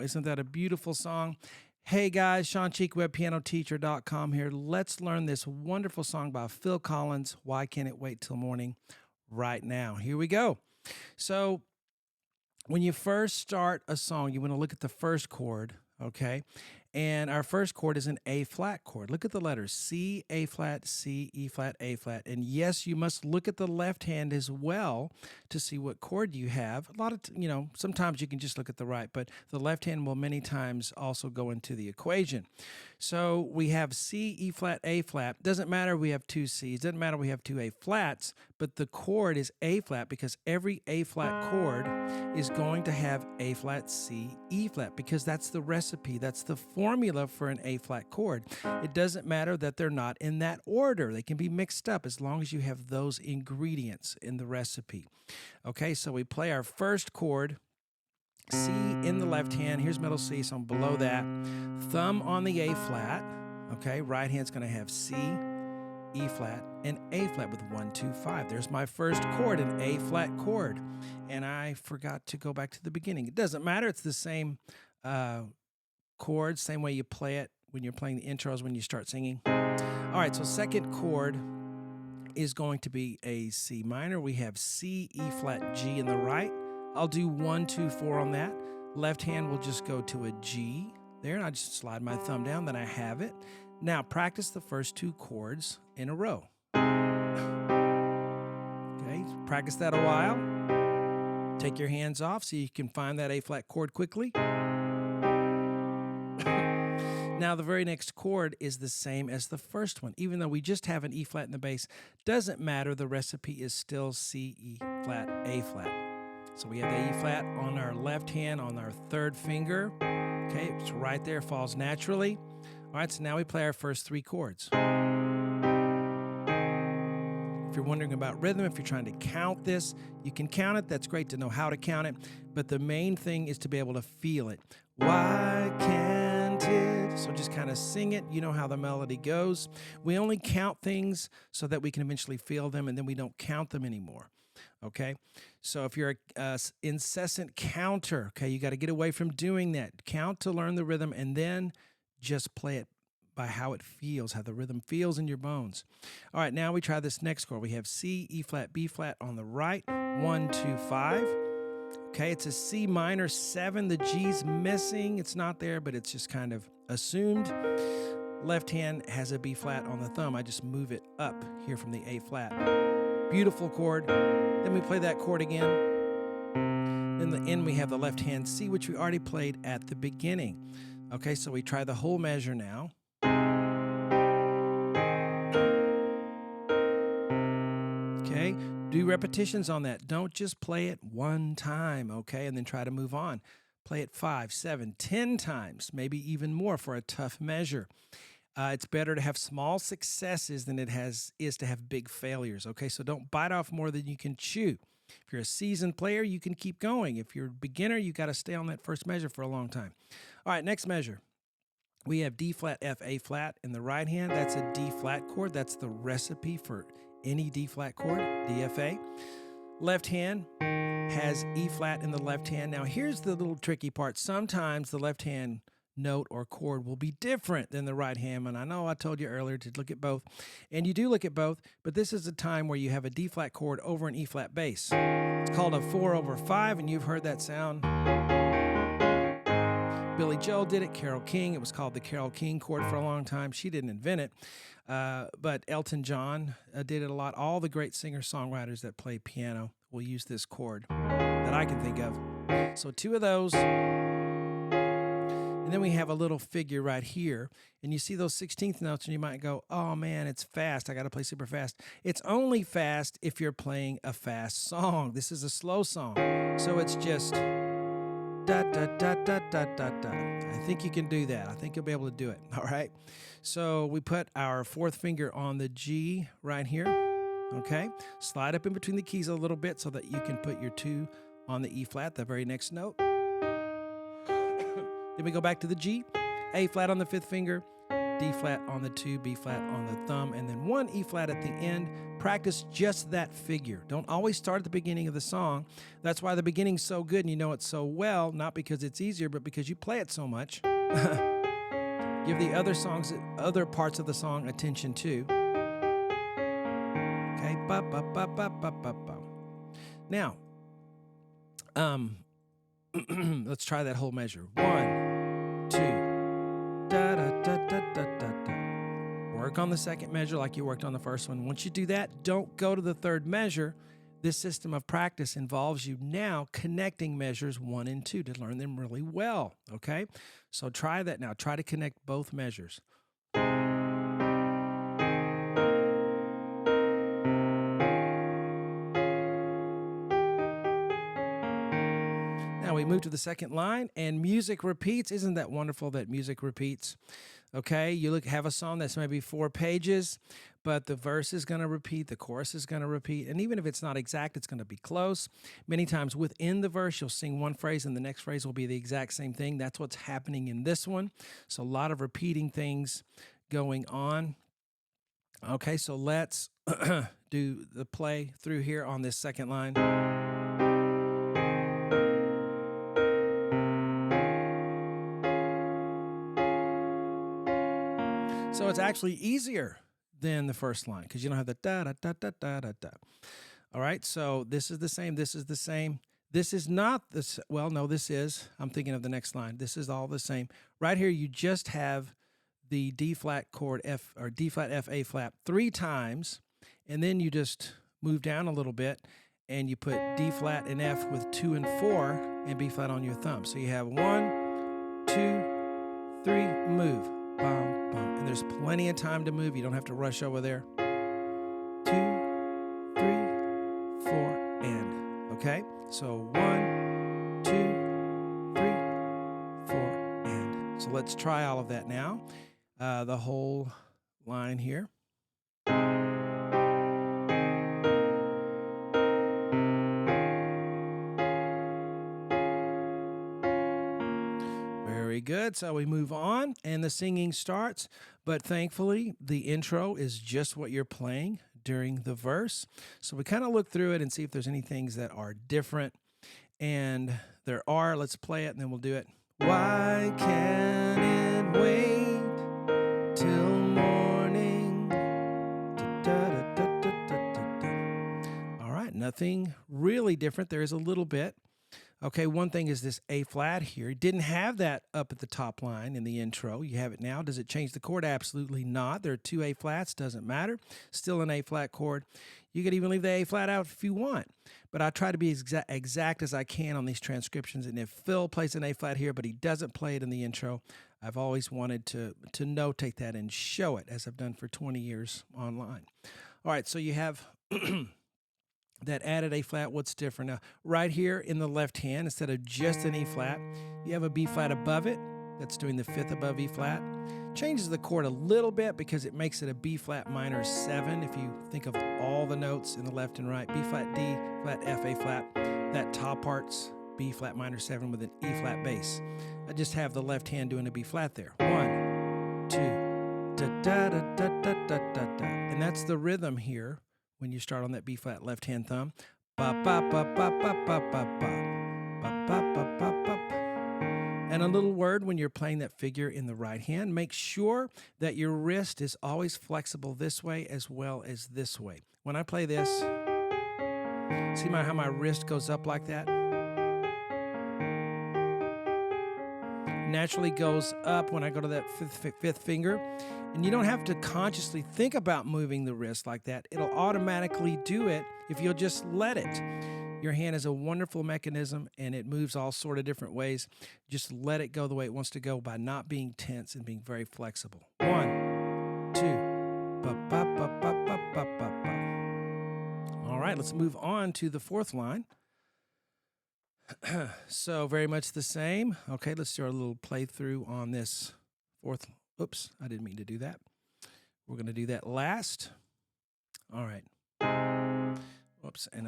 Isn't that a beautiful song? Hey guys, Shawn webpianoteacher.com here. Let's learn this wonderful song by Phil Collins, Why Can't It Wait Till Morning, right now. Here we go. So when you first start a song, you want to look at the first chord, okay? And our first chord is an A flat chord. Look at the letters C, A flat, C, E flat, A flat. And yes, you must look at the left hand as well to see what chord you have. A lot of, sometimes you can just look at the right, but the left hand will many times also go into the equation. So we have C, E flat, A flat. Doesn't matter we have two C's, doesn't matter we have two A flats, but the chord is A flat because every A flat chord is going to have A flat, C, E flat, because that's the recipe, that's the formula for an A flat chord. It doesn't matter that they're not in that order. They can be mixed up as long as you have those ingredients in the recipe. Okay, so we play our first chord, C in the left hand. Here's middle C, so I'm below that. Thumb on the A flat. Okay, right hand's going to have C, E flat, and A flat with 1, 2, 5. There's my first chord, an A flat chord. And I forgot to go back to the beginning. It doesn't matter. It's the same chords, same way you play it when you're playing the intros when you start singing. All right, so second chord is going to be a C minor. We have C, E flat, G in the right. I'll do 1, 2, 4 on that. Left hand will just go to a G there, and I just slide my thumb down, then I have it. Now practice the first two chords in a row. Okay, practice that a while. Take your hands off so you can find that A flat chord quickly. Now the very next chord is the same as the first one. Even though we just have an E flat in the bass, doesn't matter, the recipe is still C, E flat, A flat. So we have the E flat on our left hand on our third finger. Okay, it's right there, falls naturally. All right, so now we play our first three chords. If you're wondering about rhythm, if you're trying to count this, you can count it. That's great to know how to count it. But the main thing is to be able to feel it. Why can't it? So just kind of sing it. You know how the melody goes. We only count things so that we can eventually feel them, and then we don't count them anymore. Okay? So if you're an incessant counter, okay, you got to get away from doing that. Count to learn the rhythm, and then just play it by how it feels, how the rhythm feels in your bones. All right, now we try this next chord. We have C, E flat, B flat on the right. 1, 2, 5. Okay, it's a C minor 7. The G's missing. It's not there, but it's just kind of assumed. Left hand has a B flat on the thumb. I just move it up here from the A flat. Beautiful chord. Then we play that chord again. In the end, we have the left hand C, which we already played at the beginning. Okay, so we try the whole measure now. Okay, do repetitions on that. Don't just play it one time, okay, and then try to move on. Play it 5, 7, 10 times, maybe even more for a tough measure. It's better to have small successes than it is to have big failures, okay? So don't bite off more than you can chew. If you're a seasoned player, you can keep going. If you're a beginner, you got to stay on that first measure for a long time. All right, next measure. We have D flat, F, A flat in the right hand. That's a D flat chord. That's the recipe for any D flat chord, DFA. Left hand has E flat in the left hand. Now here's the little tricky part. Sometimes the left hand note or chord will be different than the right hand. And I know I told you earlier to look at both, and you do look at both, but this is a time where you have a D flat chord over an E flat bass. It's called a 4/5, and you've heard that sound. Billy Joel did it, Carole King. It was called the Carole King chord for a long time. She didn't invent it, but Elton John did it a lot. All the great singer-songwriters that play piano will use this chord that I can think of. So two of those. And then we have a little figure right here. And you see those 16th notes, and you might go, oh, man, it's fast. I got to play super fast. It's only fast if you're playing a fast song. This is a slow song. So it's just da, da, da, da, da, da, da. I think you can do that. I think you'll be able to do it. All right. So we put our fourth finger on the G right here. Okay. Slide up in between the keys a little bit so that you can put your 2 on the E flat, the very next note. Then we go back to the G, A flat on the 5th finger, D flat on the 2, B flat on the thumb, and then 1 E flat at the end. practice just that figure. Don't always start at the beginning of the song. That's why the beginning's so good and you know it so well, not because it's easier, but because you play it so much. Give the other parts of the song attention too. Okay, ba ba ba ba ba ba ba. Now, let's try that whole measure. 1, 2, da da da da da da da. Work on the second measure like you worked on the first one. Once you do that, don't go to the third measure. This system of practice involves you now connecting measures 1 and 2 to learn them really well. Okay, so try that now. Try to connect both measures. Now we move to the second line, and music repeats. Isn't that wonderful that music repeats? Okay, you have a song that's maybe 4 pages, but the verse is going to repeat, the chorus is going to repeat, and even if it's not exact, it's going to be close. Many times within the verse, you'll sing one phrase, and the next phrase will be the exact same thing. That's what's happening in this one. So a lot of repeating things going on. Okay, so let's do the play through here on this second line. So it's actually easier than the first line because you don't have the da da da da da da da. All right, so this is the same. This is the same. This is not this. Well, no, this is. I'm thinking of the next line. This is all the same. Right here, you just have the D flat chord F or D flat F A flat 3 times, and then you just move down a little bit and you put D flat and F with 2 and 4 and B flat on your thumb. So you have 1, 2, 3, move. Bum, bum. And there's plenty of time to move. You don't have to rush over there. 2, 3, 4, and. Okay? So 1, 2, 3, 4, and. So let's try all of that now. The whole line here. Very good. So we move on and the singing starts, but thankfully the intro is just what you're playing during the verse. So we kind of look through it and see if there's any things that are different. And there are. Let's play it and then we'll do it. Why can't it wait till morning? All right, nothing really different. There is a little bit. Okay, one thing is this A flat here. Didn't have that up at the top line in the intro. You have it now. Does it change the chord? Absolutely not. There are 2 A flats. Doesn't matter. Still an A flat chord. You could even leave the A flat out if you want. But I try to be exact as I can on these transcriptions. And if Phil plays an A flat here, but he doesn't play it in the intro, I've always wanted to notate that and show it, as I've done for 20 years online. All right, so you have that added A flat. What's different now? Right here in the left hand, instead of just an E flat, you have a B flat above it. That's doing the 5th above E flat. Changes the chord a little bit because it makes it a B flat minor 7. If you think of all the notes in the left and right, B flat, D flat, F, A flat, that top part's B flat minor 7 with an E flat bass. I just have the left hand doing a B flat there. 1, 2, da da da da da da da da, and that's the rhythm here. When you start on that B flat left hand thumb, ba ba ba ba ba ba ba ba ba ba ba ba ba. And a little word when you're playing that figure in the right hand, make sure that your wrist is always flexible this way as well as this way. When I play this, see how my wrist goes up like that? Naturally goes up when I go to that fifth finger. And you don't have to consciously think about moving the wrist like that. It'll automatically do it if you'll just let it. Your hand is a wonderful mechanism and it moves all sort of different ways. Just let it go the way it wants to go by not being tense and being very flexible. 1, 2, ba ba ba ba ba ba ba ba. All right, let's move on to the 4th line. So very much the same. Okay, let's do our little playthrough on this 4th. Oops, I didn't mean to do that. We're going to do that last. All right. Whoops, and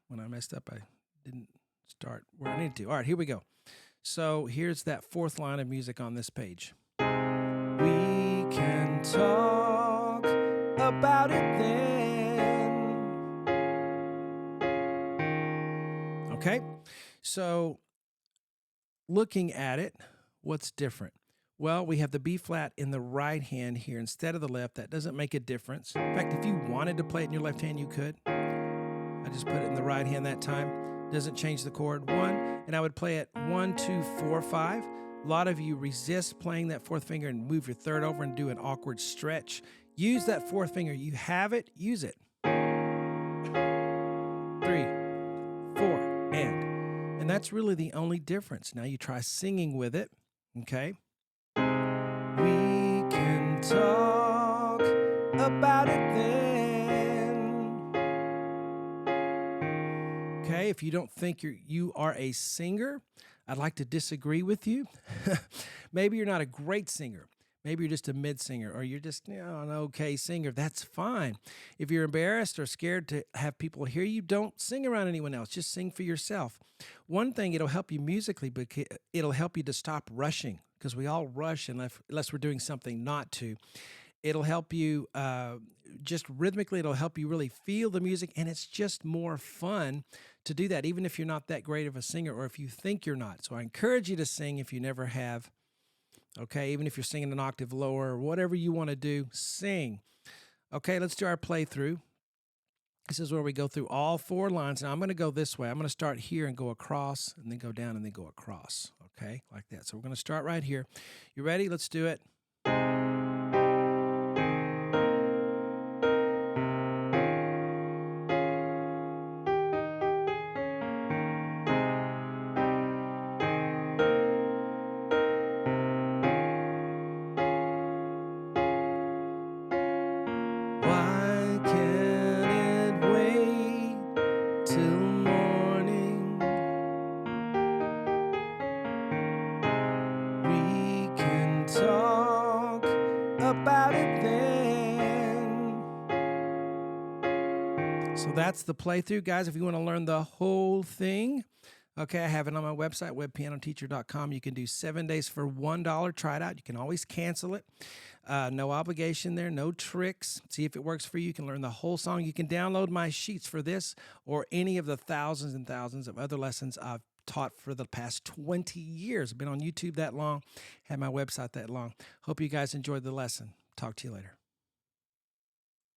when I messed up, I didn't start where I needed to. All right, here we go. So here's that 4th line of music on this page. We can talk about it then. Okay, so looking at it, what's different? Well, we have the B flat in the right hand here instead of the left. That doesn't make a difference. In fact, if you wanted to play it in your left hand, you could. I just put it in the right hand that time. Doesn't change the chord. 1, and I would play it 1, 2, 4, 5. A lot of you resist playing that fourth finger and move your third over and do an awkward stretch. Use that fourth finger. You have it, use it. 3, 4, and that's really the only difference. Now you try singing with it, okay? We can talk about it then. Okay, if you don't think you are a singer, I'd like to disagree with you. Maybe you're not a great singer. Maybe you're just a mid singer, or you're just an okay singer. That's fine. If you're embarrassed or scared to have people hear you, don't sing around anyone else. Just sing for yourself. One thing, it'll help you musically, but it'll help you to stop rushing, because we all rush unless we're doing something not to. It'll help you just rhythmically. It'll help you really feel the music, and it's just more fun to do that, even if you're not that great of a singer, or if you think you're not. So I encourage you to sing if you never have. Okay, even if you're singing an octave lower or whatever you want to do, sing. Okay, let's do our playthrough. This is where we go through all 4 lines. Now I'm going to go this way. I'm going to start here and go across, and then go down and then go across. Okay, like that. So we're going to start right here. You ready? Let's do it. Why can't it wait till morning? We can talk about it then. So that's the playthrough, guys. If you want to learn the whole thing, okay, I have it on my website, webpianoteacher.com. You can do 7 days for $1. Try it out. You can always cancel it. No obligation there, no tricks. See if it works for you. You can learn the whole song. You can download my sheets for this or any of the thousands and thousands of other lessons I've taught for the past 20 years. I've been on YouTube that long, had my website that long. Hope you guys enjoyed the lesson. Talk to you later.